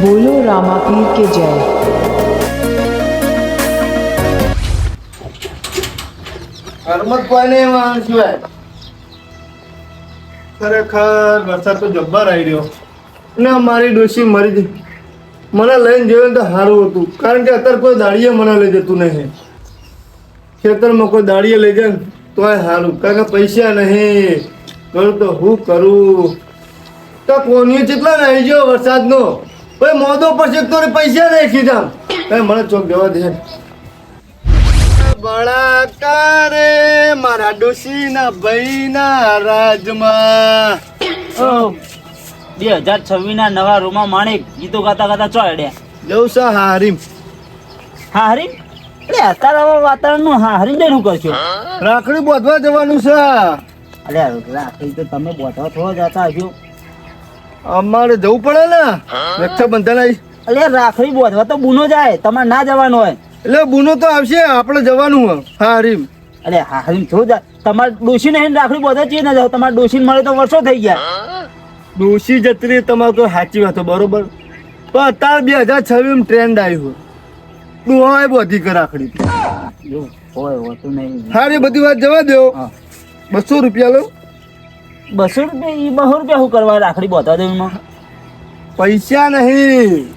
बोलो रामापीर के जय। હરમત કોઈને વાણ સિવાય ખરેખર વરસાદ તો જબ્બર આવી રહ્યો ને મારી ડોશી મરી ગઈ. મને લઈને જોયું તો સારું હતું, કારણ કે અત્યારે કોઈ દાડીએ મને લઈ જતું નહીં. ખેતરમાં કોઈ દાડીએ લઈ જાય ને તોય સારું, કારણ કે પૈસા નહીં. કરું તો હું કરું? તો કોની કેટલા ને આવી ગયો વરસાદનો, ભાઈ મોદો પર છે તો પૈસા નહીં ખીધા. કઈ મને ચોક જવા દે. બળાકારે મારા ડોશીના ભાઈના રાજમાં 2026 ના નવા રૂમા માણેક ગીતો ગાતા ગાતા ચોડ્યા જવું છે હારીમ. હારી એટલે અત્યારે હવે વાતાવરણ નું હારી શું કરશો? રાખડી બોધવા જવાનું છે. અરે રાખડી તો તમે બોધવા થોડો જતા હશો. અમારે જવું પડે ને રક્ષાબંધન આવી. એટલે રાખડી બોધવા તો બુનો જાય, તમારે ના જવાનું હોય. એટલે બુનો તો આવશે, આપણે જવાનું હોય હારીમ. અરે હારી થોડું જાય. તમારે ડોશી ને રાખડી બોધવા ચીજ ના જાવ, તમારે ડોશી મળે તો વર્ષો થઈ ગયા. ડોશી જત્રી તમારે તો સાચી વાત બરોબર, પણ અત્યારે 2026 ટ્રેન્ડ આવ્યું ડોહાએ બોધી કર રાખડી. એવું હોય હોતું નહીં. હારી બધી વાત જવા દો. 200 રૂપિયા લો. 200 રૂપિયા? 200 રૂપિયા શું કરવા રાખડી બોધવા દેવામાં? પૈસા નહીં.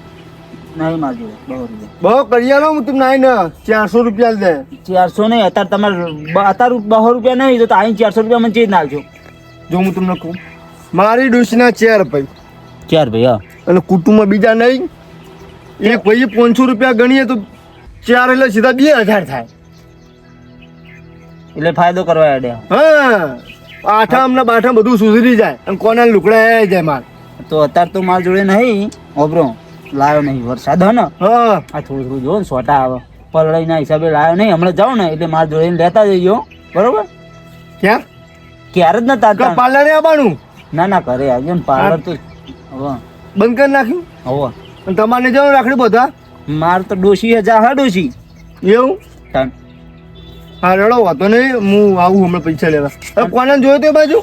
નહીં મારજો 200 રૂપિયા. બહુ કરી આલો હું તમને આવીને 400 રૂપિયા દે. 400 નહીં, અત્યારે તમારે અત્યારે 200 રૂપિયા નહીં તો અહીં 400 રૂપિયા મને ચીજ નાખજો. જો હું તમને કહું, મારી ડોશીના 4 ભાઈ, 4 ભાઈ. હા, અને કુટુંબમાં બીજા નહીં. એક ભાઈ 500 રૂપિયા ગણીએ તો 4 એટલે સીધા 2000 થાય. એટલે ફાયદો કરવા આડે. હા, આઠામ ને બાઠામ બધું સુધરી જાય અને કોના લુકડા જાય માલ. તો અત્યારે તો મારા જોડે નહીં, ઓબરો લાવ્યો નહીં. વરસાદ હે ને, હા આ થોડું થોડું જો ને સોટા આવે, પલળીના હિસાબે લાવ્યો નહીં. હમણાં જાઉં ને એટલે મારા જોડે લેતા જઈજો, બરોબર? ક્યાં? ક્યારે જ નતા. પાર્લરે આવવાનું? ના ના, ઘરે આવજો ને. પાર્લર તો હવે બંધ કરી નાખ્યું. હવે અને તમારે જવાનું રાખડી બધા? મારે તો ડોશી જા. હા ડોશી એવું? ટાઈમ હા રડો વાતો નહીં, હું આવું હમણાં પૈસા લેવા. હવે કોને જોયો તો એ બાજુ?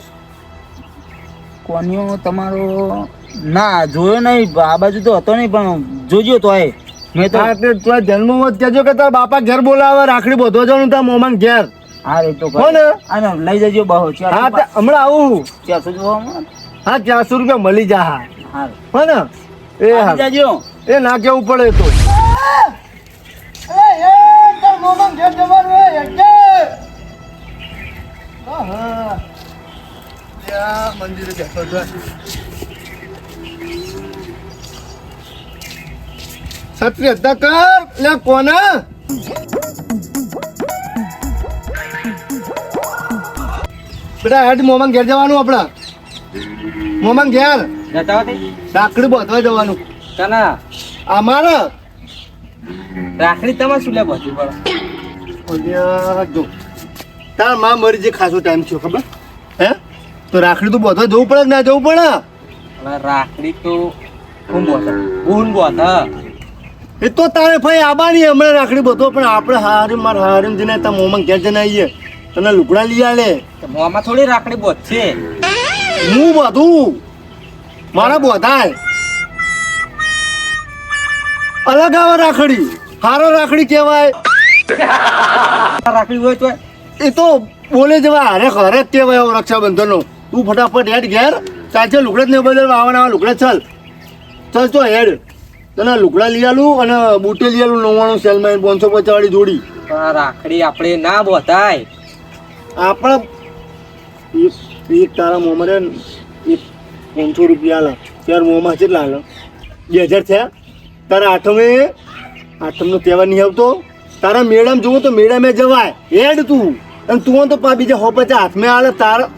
કોન્યો તમારો ના જોયો નહીં, આ બાજુ તો હતો નહીં, પણ જોજો તો એ મેં તો. હા એટલે તું જન્મમાં જ કહેજો કે તારા બાપા ઘેર બોલાવે, રાખડી બોધવા જવાનું તારા મોમાં ઘેર. હા એ તો કોને? આને લઈ જજો બહુ. હા તે હમણાં આવું. 400 જોવા. હા 400 રૂપિયા મળી જા. હા હા હો ને? એ હા જજો. એ ના કેવું પડે તો. છત્રી અડધા કર લે. કોના બેટા હેડ મોમાં ઘેર જવાનું. આપડા મોમાં ઘેર રાખડી બાંધવા જવાનું. અમારે રાખડી તમારે શું લે બધી પડે? જો તાર માં મરી જે ખાસો ટાઈમ થયો ખબર હે, તો રાખડી તો બાંધવા જવું પડે કે ના જવું પડે? રાખડી તો હું બોધા એ તો તારે ભાઈ આબાની હમણાં રાખડી બધો, પણ આપણે હારી માર હારી જઈને તા મોમાં ઘેર જઈને આવીએ, તને લુગડા લઈ આલે. મોમાં થોડી રાખડી બોધ છે. હું બધું મારા બોધાય અલગ આવે રાખડી. હારો રાખડી કહેવાય. રાખડી હોય તો એ તો બોલે જવા હારે ઘરે જ કહેવાય રક્ષાબંધન નો. તું ફટાફટ હેડ ઘેર. ચાલશે લુગડા જ નહીં બદલવા આવવાના લુગડા. ચાલ ચાલ તો હેડ, તને લુગડા લઈ આલું અને બુટે લઈ આલું 99 સેલમાં 550 વાળી જોડી. રાખડી આપણે ના બોધાય. આપણે એક તારા મોમાં રે 500 રૂપિયા આલે. ત્યાર મોમાં કેટલા આલે? 2000 થયા. તારા આઠમનો તહેવાર નહીં આવતો. તારા મેળામાં જવું તો મેળામાં જવાય. હેડ તું. અને તું તો બીજા 150 હાથમાં આલે તારા.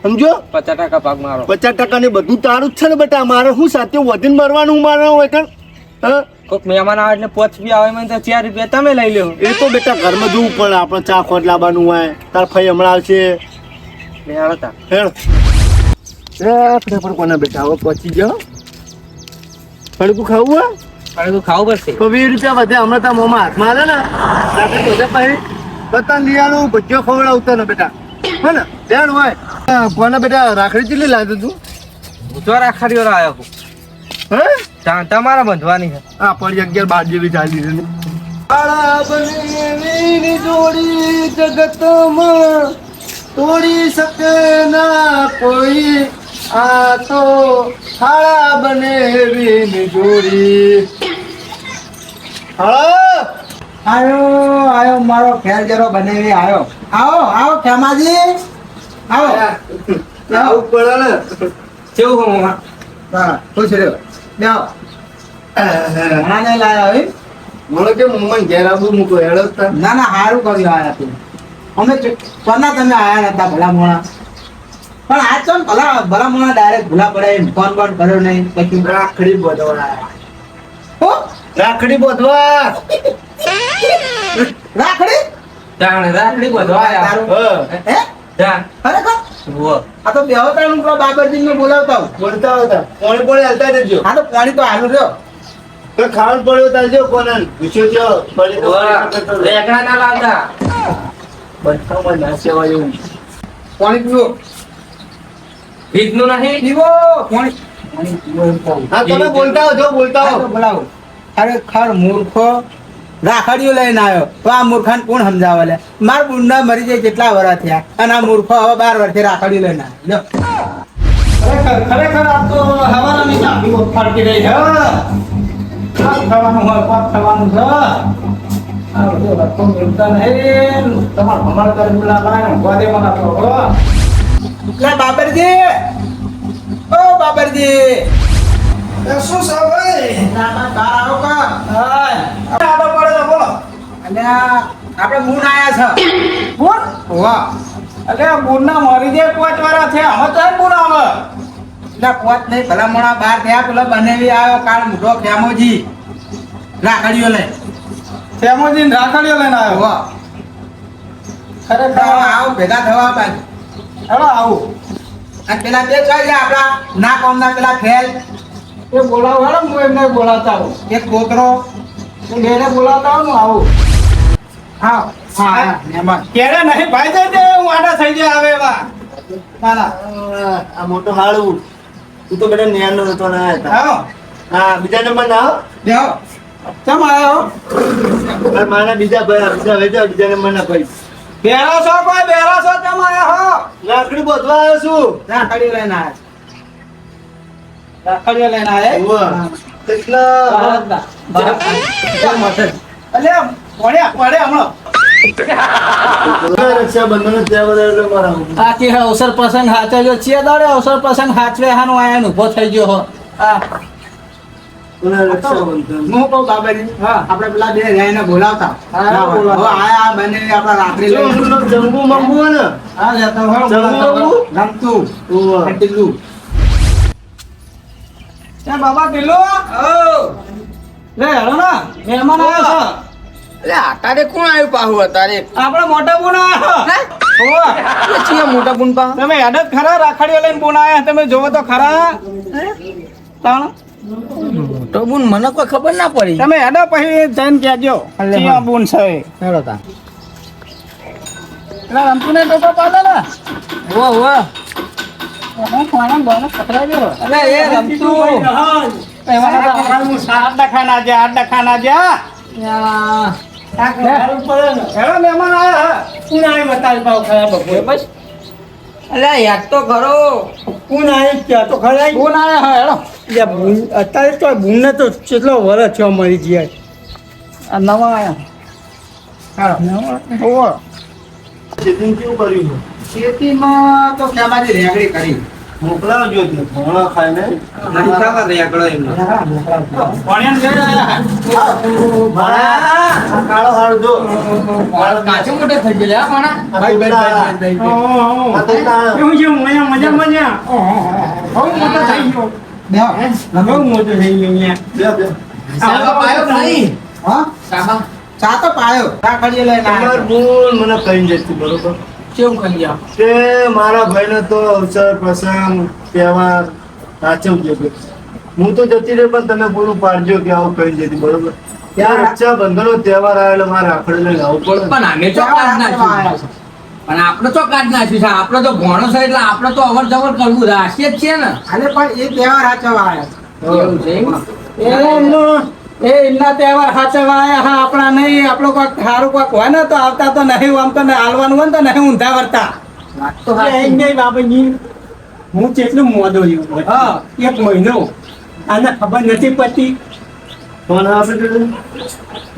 સમજો? 50% ભાગ મારો. 50% ને બધું તારું જ છે ને બેટા. મારે શું સાથે વધીને મરવાનું મારે હોય કણ? હા કોઈક મહેમાન આવે એટલે 5 રૂપિયા આવે તો 4 રૂપિયા તમે લઈ લો. એ તો બેટા ઘરમાં જોવું પડે. આપણે ચા ખોટ લાવવાનું હોય. તાર ફઈ હમણાં આવશે. આપણે પણ કોના બેટા હવે પહોંચી જાઓ. ફળકું ખાવું હોય? ફળકું ખાવું પડશે. તો 20 રૂપિયા વધે હમણાં તારા મોમાં હાથમાં આલે ને રાખડી વધે પછી બતાન લઈ આલું. ભજીયો ખવડાવતો ને બેટા. હે ને ધ્યાન હોય. કોના બેટા રાખડી કેટલી લાવ્યો તું? રાખડીઓ લાવ્યો. હે તમારા બંધવાની છે આ પડી 11-12 જેવી ચાલી છે કાળા બનેવીની જોડી જગતમાં તોડી શકે ના કોઈ આ તો કાળા બનેવીની જોડી હા આયો મારો ખેલ જરો બનેવી આયો. આવો ખેમાજી આવો. આવું પડે ને કેવું હું હા ખુશ રહ્યો બેહો. ઘણાને લાયા હે? મને કે મમ્મા ઘેર આવું મૂકો હેડતા ના હારું કર્યું આયા તું. અમે કોના તમે આયા નતા ભલા મોણા. પણ આ તો ભલા મોણા ડાયરેક્ટ ભૂલા પડે એમ ફોન કર્યો નહીં પછી રાખડી બધવા હો રાખડી બધવા રાખડી રાખડી બધવા તારું હા હે ખરેખર આ તો બેહતાનું પેલા બાબરજીને બોલાવતા હું. બોલતા હતા કોણ કોણ હાલતા જજો આ તો પાણી તો હાલું રહ્યો. તો ખાવાનું પડ્યો તારજો કોણ પૂછ્યો જો પડી તો રેકડા ના લાવતા બધામાં ના સેવા એવું પાણી પીવો ભીતનું નહીં પીવો પાણી પીવો એમ કહું. હા તમે બોલતા હો જો બોલતા આ હો તો બોલાવો. ખરેખર મૂર્ખો રાખડીઓ લઈને આવ્યો તો આ મૂર્ખાને કોણ સમજાવે લે. મારા બુંડા મરી જાય કેટલા વર્ષ થયા અને આ મૂર્ખો હવે 12 વર્ષથી રાખડીઓ લઈને આવ્યો. ખરેખર આ તો હવારાની ચાબી ફાટકી રહી છે. પાક થવાનું હોય પાક થવાનું છે. આ બધું રસ્તો મિલતા નહીં. તમારે ભમાડ કરી બોલાવાય ગોદે મને તો લે બાબરજી ઓ બાબરજી શું છે ભાઈ ના બહાર આવો કા આડો પડે તો બોલો. અને આપણે મૂન આયા છે મૂન વાહ અરે મૂન ના મરી જાય 5 વર્ષ છે અમે તો મૂન આવે એટલે 5 નહીં ભલા મોણા 12 થયા પેલા બનેવી આવ્યો કાળ મોટો ખેમોજી રાખડીઓ લઈ ખેમોજી ને રાખડીઓ લઈને આવ્યો વાહ ખરેખર આવો ભેગા થવા બાજુ હવે આવું અને પેલા બે ચાલ છે આપણા ના કોમના પેલા ખેલ એ બોલાવો હેડો હું એમને બોલાવતા આવું એક છોકરો એ બેને બોલાવતા આવું હું આવું હા હા મહેમાન કેરે નહીં ભાઈ જઈ દે હું આડા થઈ જાય આવે એવા ના આ મોટો હાળું તું તો બેટા ન્યાનો હતો ને આવો હા બીજા નંબર ના આવો બેહો કેમ આવ્યો મારા માના બીજા વેચા બીજા નંબર ના ભાઈ બેરો છો કોઈ બેરો છો કેમ આવ્યો હો રાખડી બધવા આવ્યો છું રાખડીઓ લઈને આવ્યા રાખડીઓ લઈને આવ્યા ઉવ્વ. કેટલા અલે પડે હમણાં રક્ષાબંધન તહેવાર એટલે મારા આ કે અવસર પ્રસંગ હાચવ્યો છે દાડે અવસર પ્રસંગ હાચવે હાનો આયા ઉભો થઈ ગયો હો આ રક્ષાબંધન હું કહું બાબાજી હા આપણે પેલા બે જઈને બોલાવતા હા, બોલાવતા. હવે આયા બને આપણા રાખડી લઈને જમવું મંગવું ને હા લેતો હો જમવું? રમતું ઉવ્વ. ટીલું એ બાબા ટીલો લે હેલો ના મહેમાન આવ્યા છે એટલે આટારે કોણ આવ્યું પાહુ અતારે આપણે મોટા બુન આવ્યા છીએ મોટા પુન પા તમે યાદ જ ખરા રાખડીઓ લઈને બુન આવ્યા તમે જોવો તો ખરા તાણ મોટો બુન મને કોઈ ખબર ના પડી તમે હેડો પછી જઈને કહેજો ચિયા બુન છે હેડો તા એટલે રમતુને ટોપો પાડે ને વો અરે એ રમતું આઠ ડખાના જા હેડો મહેમાન આવ્યા અલ્યા યાદ તો કરો કોણ આવી ક્યાં તો ખરા બુન આવ્યા હેડો અત્યારે તો બુને તો કેટલો વર્ષ થયો મરી ગયા આ નવા આવ્યા હેડો ખેતી કેવું કર્યું ખેતીમાં તો ખેમાજી રેગડી કરી મોકલાવજો ભણા ખાઈને કાળો હાળ જો કાચું મોટે થઈ ગયેલા પણ ભાઈ ભાઈ આ તો તાણ. બે બે સાબા પાયો કે નહીં હા સાબા ચા તો પાયો રાખડીઓ લઈને તમાર આવ્યો બોલ મને કહી જતી બરોબર કેવું કરી ગયા કે મારા ભાઈને તો અવસર પ્રસંગ તહેવાર સાચવજો કે હું તો જતી રહી પણ તમે પૂરું પાડજો કે આવું કહી જતી બરોબર ત્યાં રક્ષાબંધનનો તહેવાર આવેલો મારે આખડે લઈને આવવું પડે ને. પણ અમે તો કાઢ નાખ્યું પણ આપણે તો કાઢ નાખ્યું છે આપણે તો ભણો છે એટલે આપણે તો અવર જવર કરવું રાશિ જ છે ને અરે પણ એ તહેવાર સાચવવા આવ્યા એવું છે એમ? એમના તહેવાર સાચવવા આયા હા આપણા નહીં આપણો કોઈક સારું કોઈક હોય ને તો આવતા તો નહીં આમ તો હાલવાનું હોય ને તો નહીં ઊંધા વરતા નહીં બાબાજી હું કેટલું મોડો રહ્યો હા એક મહિનો આને ખબર નથી પડતી ફોન આપે છે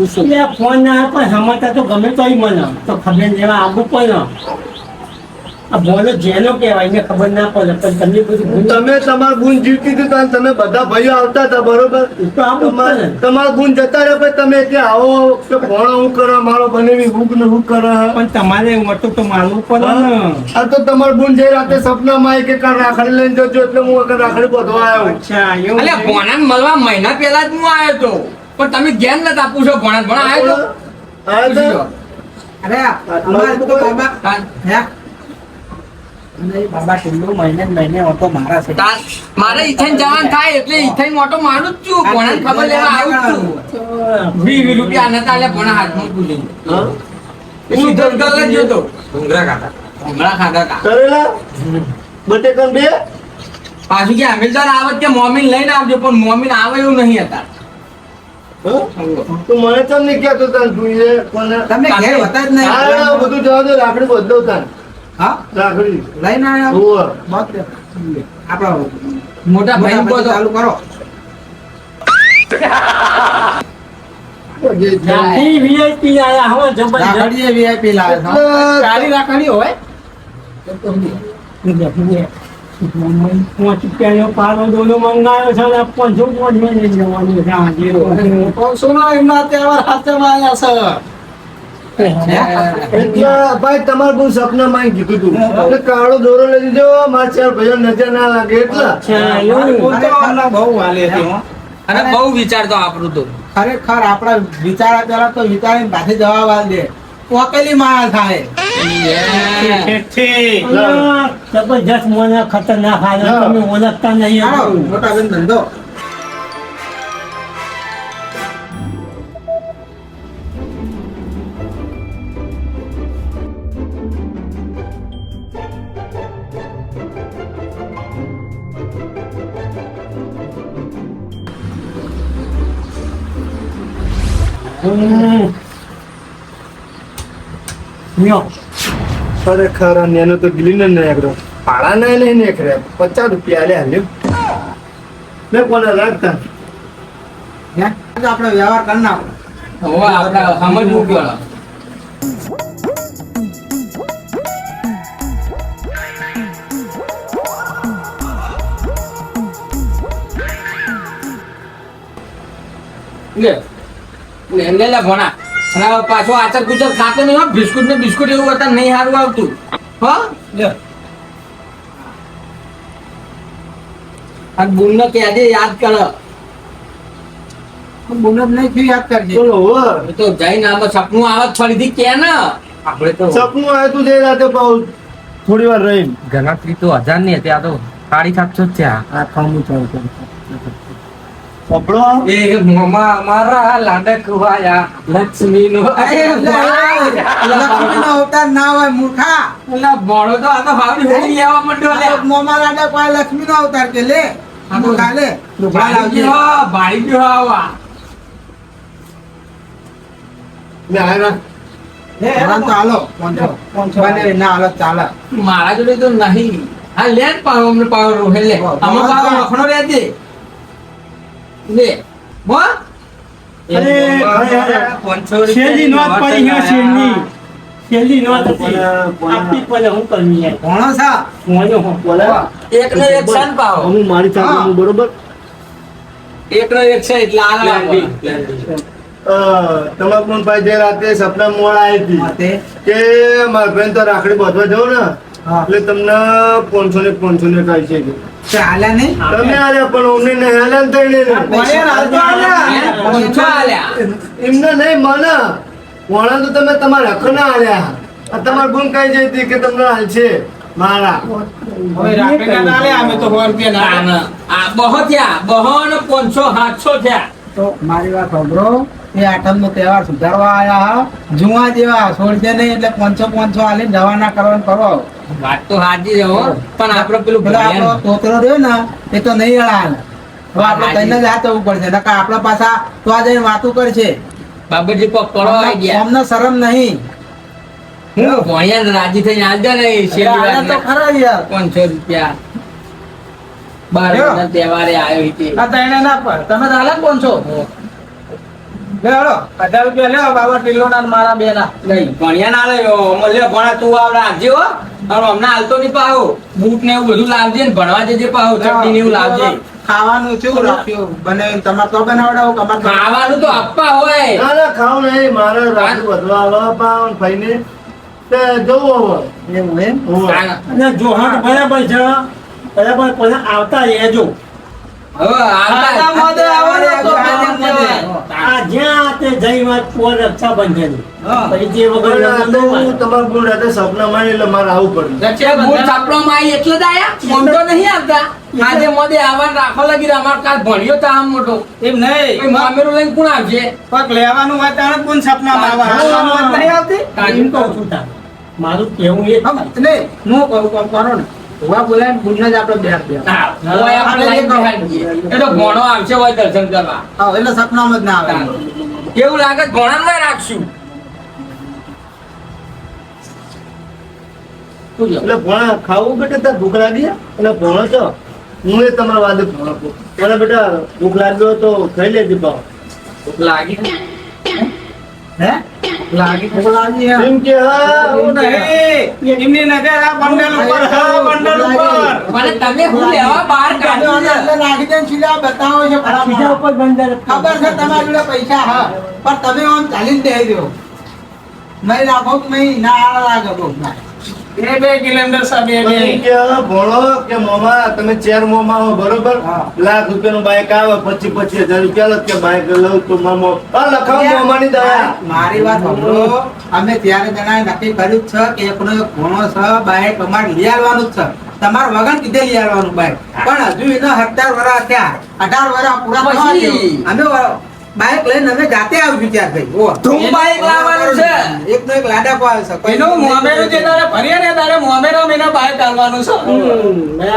એટલે ફોન ના પણ સમાચાર તો ગમે તોય મને તો ખબર લેવા આગું પણ આ બોલો જેનો કહેવાય એને ખબર ના પડે પણ તમે બધું તમે તમાર ગુણ જીવતી હતી તો તમે બધા ભાઈઓ આવતા હતા બરોબર તો આવું જ પડે. તમારા ગુણ જતા રહ્યા પછી તમે કે આવો કે ભણો હું કરે મારો બનેવી હુક ને હુક કરે પણ તમારે મોટું તો માનવું પડે ને આ તો તમારો ગુણ જે રાતે સપનામાં આવી કે કાલ રાખડી લઈને જજો એટલે હું વખત રાખડી બધવા આવ્યો અચ્છા એવું એટલે છે. ભોણાને મળવા મહિના પહેલા જ હું આવ્યો તો પણ તમે ધ્યાન નથી આપું છો ભોણા ભોણા આવ્યો તો આવ્યો તો? અરે અમારે તો બાબા હા. હે અને બાબા કિલ્લો મહિને ને મહિને ઓટો મારા છે મારે ઈથેન જવાન થાય એટલે ઈથેન મોટો મારું જ છું ભોણાને ખબર લેવા આવું જ છું 20 રૂપિયા નતા એટલે ભોણા હાથમાં ભૂલી હા? એ સીધો જ ગલે જ જોતો ભૂંગળા ખાધા હતા કરેલા બટેકન બે પાછું કે અમીરદાર આવત કે મોમીન લઈને આવજો પણ મોમીન આવે એવું નહીં હતા હા? તું મને ચમ નહીં કહેતો તાન તું એ કોને તમે ઘેર હતા જ નહીં હા બધું જવા દે રાખડી બદલો તાન હા રાખડી લઈને આવ્યા હોવે. બસ આપણા મોટા ભાઈ મોટા ભાઈ ચાલુ કરો ત્યાંથી VIP આયા હવે જબરજસ્ત. રાખડીએ VIP લાવે છે. સારી રાખડી હોય પાંચ રૂપિયાનો પારો ડોલો મંગાવ્યો છે ને 500 લઈ જવાનું છે આજે. સોનો એમના તહેવાર સાચવવા આવ્યા છે એટલે ભાઈ તમારે બહુ સપનામાં આવી કીધું તું એટલે કાળો દોરો લઈ દીધો મારા ચાર ભાઈઓ નજર ના લાગે એટલા અચ્છા એવું ખરેખર બહુ વાલી હતી હો. અને બહુ વિચારતો આપણું તો ખરેખર આપણા વિચારા પેલા તો વિચારીને પાછી જવાબ આલ દે પોકેલી માયા થાય જબરજસ્ત મને ખતરનાક હાલત તમે ઓળખતા નહીં ચાલો, મોટા બેન ધંધો ખરેખર આ નેનો તો ગીલી ને નીકળ્યો ભાડા ના નહીં નીકળે 50 રૂપિયા લે હાલ્યો મેં કોને રાખતા હે? તો આપણે વ્યવહાર કરી નાખો હવે આપણે સમજવું પડે લે લે ભણા અને હવે પાછો આચાર કુચર ખાતો નહીં હો બિસ્કુટ ને બિસ્કુટ એવું હતા નહીં સારું આવતું હો લે આ બુનને કે આજે યાદ કર બોનસ નહીં થયું યાદ કરજે બોલો હો એ તો જઈને આમાં સપનું આવત ફરીથી કે ને આપણે તો સપનું આવ્યું તું જે રાતે પાઉં થોડી વાર રહી ગણતરી તો 1000 ની હતી આ તો 750 જ છે આ ખામું ચાલુ કર પકડો એ મોમા અમારા લાડક વાયા લક્ષ્મી નો લક્ષ્મીનો અવતાર ના હોય મૂર્ખા ભણો તો આ તો ભાવની હોળી આવવા માંડ્યો લે મોમાં લાડે કોઈ લક્ષ્મીનો અવતાર કે લે મૂર્ખા લે લુગડા લાવજે ભાઈ ગયો આવા મેં આવ્યા ભણાન તો હાલો 500 બને ના હાલો ચાલે મારા જોડે તો નહીં હા લે જ પાવ અમને પાવ રોહે લે આમાં પાવ લખણો રહેજે લે બો છેલ્લી નોટ પડી છે છેલ્લી નોટ હતી આપી પડે હું કરવી યાર ભણો સા મોજો હું એક નો એક છે ને પાવ હું મારી ચાકુ બરોબર એક નો એક છે એટલે આ લાવી તમારા પણ ભાઈ જે રાતે સપના મોડ આવી હતી માતે કે મારા બેન તો રાખડી બાંધવા જાવ ને હા. એટલે તમને 500 ને કહી છે કે ચાલ્યા નહીં તમે આલ્યા પણ અમને નહીં આલ્યા ને તઈને નહીં. મને હાલતો આલ્યા. પંચો આલ્યા એમને નહીં મને વણા તો તમે તમારા હક ના આલ્યા આ તમાર ગુણ કઈ જઈ હતી કે તમને હાલ છે મારા હવે રાખડીના ના લે અમે તો 100 રૂપિયા ના આ બહો થયા બહો ને 500 700 થયા તો મારી વાત સાંભળો એ આઠમનો તહેવાર સુધારવા આયા હા જુવા જેવા છોડશે નહીં એટલે 500 આલીને રવાના કરવાનું કરો વાત તો સાચી છે હો પણ આપણે પેલું પેલો આપણો ભણ્યા તોતરો રહ્યો ને એ તો નહીં અડાલ હવે આપણે તઈને જ હાથ જવું પડશે નકર આપણા પાછા તો આ જઈને વાતું કરશે બાબરજી કોક કરો આવી ગયા અમને શરમ નહીં હું ભણ્યા ને રાજી થઈને આવજો ને અરે આને તો ખરા યાર 500 રૂપિયા 12 ના તહેવારે આવ્યો હતી આ તઈને ના પર તમે તો હાલે કોણ છો લે હાલો 1000 રૂપિયા લ્યો બાબા ટીલોના ને મારા બેના નહીં ભણ્યા ના લયો મળ્યો ભણા તું આવ રાખજે હો અને હમણાં હાલતો નહીં પાહો બૂટ ને એવું બધું લાવજે ને ભણવા જજે પાહો ચટણી ને એવું લાવજે ખાવાનું કેવું રાખ્યું બને તમારે તો બનાવડાવો કમાર ખાવાનું તો આપવા હોય ના ના ખાવ નહીં મારે રાત્રે વધવા આવવા પાવન ભાઈને તે જવું હવે એવું એમ હોવે. અને જો હા બરાબર છે બરાબર પણ આવતા રહેજો હવે આના મોઢે આવવાનો તો આ જ્યાં તે જઈ વાત પોર રક્ષાબંધન હા. પછી જે વગર પણ આ તો લગ્ન હું તમારા ગુણ રાતે સપનામાં આવી એટલે મારે આવવું પડ્યું બૂટ છાપવામાં આવી એટલે જ આયા મન તો નહીં આવતા આજે મોદે આવવાનું રાખો લાગી રહ્યો અમાર કાલ ભણ્યો તો આમ મોટો એમ નહીં કોઈ મામેરું લઈને કોણ આવશે પગ લેવાનું હોય ત્યારે કોણ સપનામાં આવે હાલવાનું હોય તો નહીં આવતી એમ કહું છું તાર મારું કેવું એ હમ, નહીં હું કહું કોમ કરો ને હુવા બોલાય ગુણને જ આપણે બેર દે હા, હોય આપણે લઈને બેહાડી દઈએ. એ તો ભણો આવશે હોય દર્શન કરવા હા એટલે સપનામાં જ ના આવે એવું લાગે ઘોડામાં રાખશું શું છે? એટલે ભણા ખાવું બેટા તાર ભૂખ લાગી એટલે ભણો છો હું એ તમારા વાદે ભણો છું મને બેટા ભૂખ લાગ્યો તો ખાઈ લેજે પાવ ભૂખ લાગી હે લાગી ભૂખ લાગી હે? એમ કે હા એવું નહીં એમની નજર આ બંડલ ઉપર હા બંડલ ઉપર મને તમે હું લેવા બહાર કાઢ્યું છે. એટલે નાખી દે છીલા બતાવો છે બીજા ફટાફટ. ઉપર બંદર ખબર છે તમારી જોડે પૈસા હા પણ તમે આમ ચાલીને દઈ દો નહીં લાગો કે નહીં ના આળા લાગે બહુ ના. 2 કિલોમીટર સાહેબ પણ એમ કે હા, ભણો કે મોમાં તમે ચેર મોમાં હો બરોબર હા. લાખ રૂપિયાનું બાઈક આવે 25,000 રૂપિયા લો કે બાઈક લઉં તો મામો આ લખાવ મોમાની દયા મારી વાત સાંભળો અમે ત્યારે જણાએ નક્કી કર્યું જ છે કે એકનો એક ઘોણો છે બાઈક અમારે લઈ આવવાનું જ છે તમારે વગર કીધે લઈ આવવાનું બાઈક પણ હજુ એના 17 વર્ષ થયા 18 વર્ષ પૂરા થવા પછી? દો. અમે બાઈક લઈને અમે જાતે આવીશું ત્યાં થઈ ધૂમ બાઈક લાવવાનું છે. એકનો એક લાડાકો આવે છે કોઈ એનું મોમેરું જે તારે ભરીએ ને તારે મોમેરામ એના બહાર કાઢવાનું છે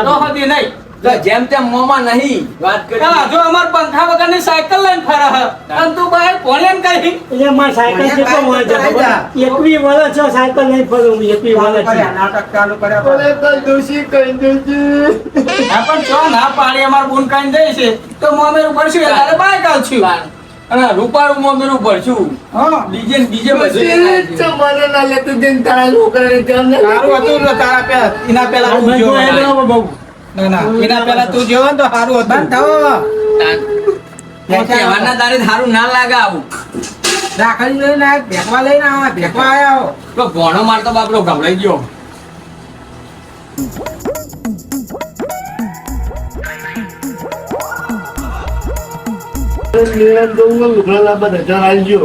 તો હતી નહીં તો જેમ તેમ મોમાં નહીં વાત કરી ચાલ, હજુ અમાર પંખા વગરની સાયકલ લઈને ફરે છે અને તું બહાર કોને કઈ એટલે મારે સાયકલ કેટલો હોય છે ખબર? 21 વર્ષ છે સાયકલ નહીં ફરું હું 21 વર્ષ છે નાટક ચાલુ કર્યા બોલે કઈ દોશી કઈ દોશી આ પણ ચો ના પાડી અમાર બૂન કાઈ જાય છે તો મોમેરું ભરશું એટલે બહાર કાઢશું અને રૂપાળું મોમેરું ભરશું હા ડીજે ને બીજે બધું ચમાને ના લેતું જઈને તારા છોકરાને ત્યાં ને સારું હતું ને તારા પેલા એના પેલા આ તું ભાઈ જો તો એનો બહુ ના ના એના પેલા તું જેવો ને તો સારું હતું બંધ થવો તહેવારના તારે સારું ના લાગે આવું રાખડી લઈને આયા ભેગવા લઈને આયા ભેગવા આયા હો તો ભણો મારતો બાપરો ગભરાઈ ગયો લેવા જવું હોય ઉઘરા લાંબા 1000 આલજો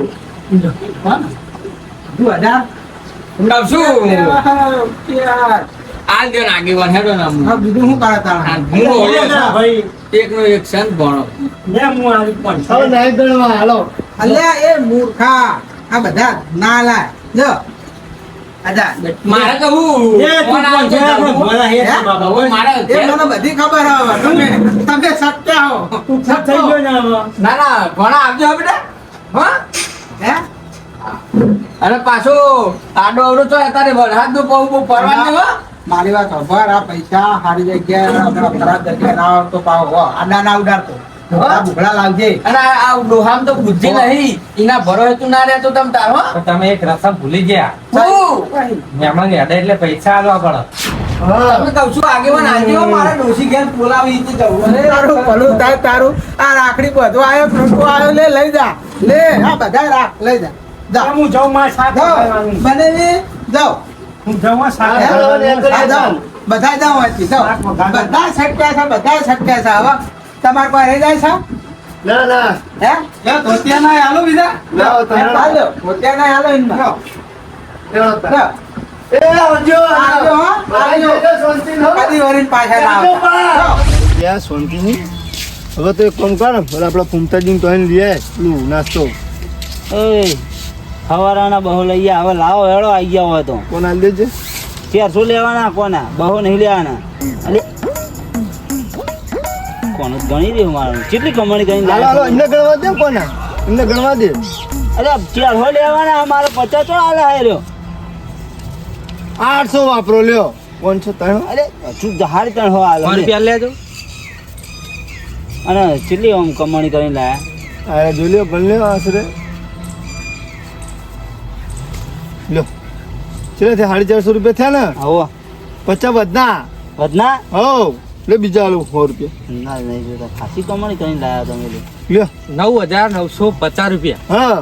2000 શું આ દે આગેવાન હેડો નામ હા બીજું શું કરે તારા હું ઓળો ના છું. ભાઈ એકનો એક સંત ભણો ને હું આવી પણ હવે નાઈ ગણવા હાલો અલ્યા એ મૂર્ખા આ બધા ના લાય જો આજા મારે કહું એ તું પણ છે આપણે ભલા હે હે? બાબા હવે મારે એ મને બધી ખબર હવે તમે સત્યા હો તું ખત થઈ ગયો ને હવે ના ના ભણા આવજો હે બેટા હા હે અને પાછો આડો અવડો તો અત્યારે વરસાદ નું પગ બહુ પડવાનું હો મારી વાત ખબર આ પૈસા સારી જગ્યાએ આપણા ખરાબ જગ્યાએ ના આવતો પાવ હો આડા ના ઉડાડતો ભૂખડા લાવજે અને આ ડોહામ તો બુદ્ધિ નહીં એના ભરો તું ના રહેતો તમ તાર હો તો તમે એક રસમ ભૂલી ગયા હું મહેમાન હેડે એટલે પૈસા આલવા પડે હા તમે કહું છું આગેવાન આવજો મારા ડોશી ઘેર બોલાવી ઈતે જવું અરે તારું ભલું થાય તારું આ રાખડી બધો આવ્યો ફૂંકો આવ્યો લે લઈ જા લે આ બધા રાખ લઈ જા જા હું જાઉં મારે સાથે જાઓ ખાવાનું. બનેવી જાઓ હું જાઉં આ સાથે હે? ખાવાનું. હા, જાઓ બધા જાઓ અહીંથી જાઓ બધા છટક્યા છે બધા છટક્યા છે હવે તમારે કોઈ રહી જાય છે ના ના હે લે ધોતિયા ના આલુ બીજા લાવો તમે હાલો મોતિયા ના હાલો એનમાં લેવો તમે. જાઓ. એ આવજો આવજો, હો. આવજો. શાંતિ નો કદી વળીને પાછા ના આવતા. જાઓ. યા શાંતિ નહીં હવે તો એક કામ કર હવે આપણા ફૂમતાજી તો લઈ આય પેલું નાસ્તો હવારાના બહુ લઈ ગયા હવે લાવો હેડો આવી ગયા હોય તો કોણ આલી દેજે 400 લેવાના કોના બહુ નહીં લેવાના અરે કોણ ગણી દે મારું કેટલી કમાણી કરીને હાલો હાલો લાયા એમને ગણવા દે કોના એમને ગણવા દે અરે ચાર હો લેવાના મારે 50 તો આલે હાર્યો 800 વાપરો લ્યો 503 અરે તું હારી તણ હો આલે રૂપિયા લેજો અને કેટલી આમ કમાણી કરીને લાયા અરે જો લ્યો ભલે લ્યો આશરે લ્યો ચલે થયા 450 રૂપિયા થયા ને આવો 50 વધના વધના હો લે બીજા આલું 100 રૂપિયા ના નહીં જોતા ખાસી કમાણી કરીને લાયા તમે લો. લ્યો 9,950 રૂપિયા હા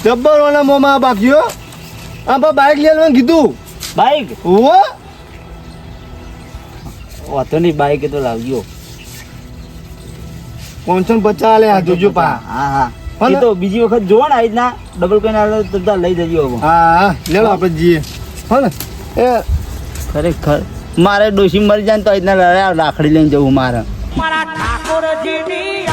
જબ્બર ઓના મોમાં બાકીઓ આ બા બાઈક લઈ આવવાનું કીધું બાઈક ઓવો વાતો નહીં બાઈક એ તો લાવજો 550 આલે આ જોજો પા હા હા હો ને? એ તો બીજી વખત જોવો ને આ રીતના ડબલ કરીને આલે તો બધા લઈ જજો હવે. હા લેલો આપણે જઈએ હો ને એ ખરેખર મારે ડોશી મરી જાય ને તો આ રીતના રાખડી લઈને જવું મારે મારા ઠાકોરજીની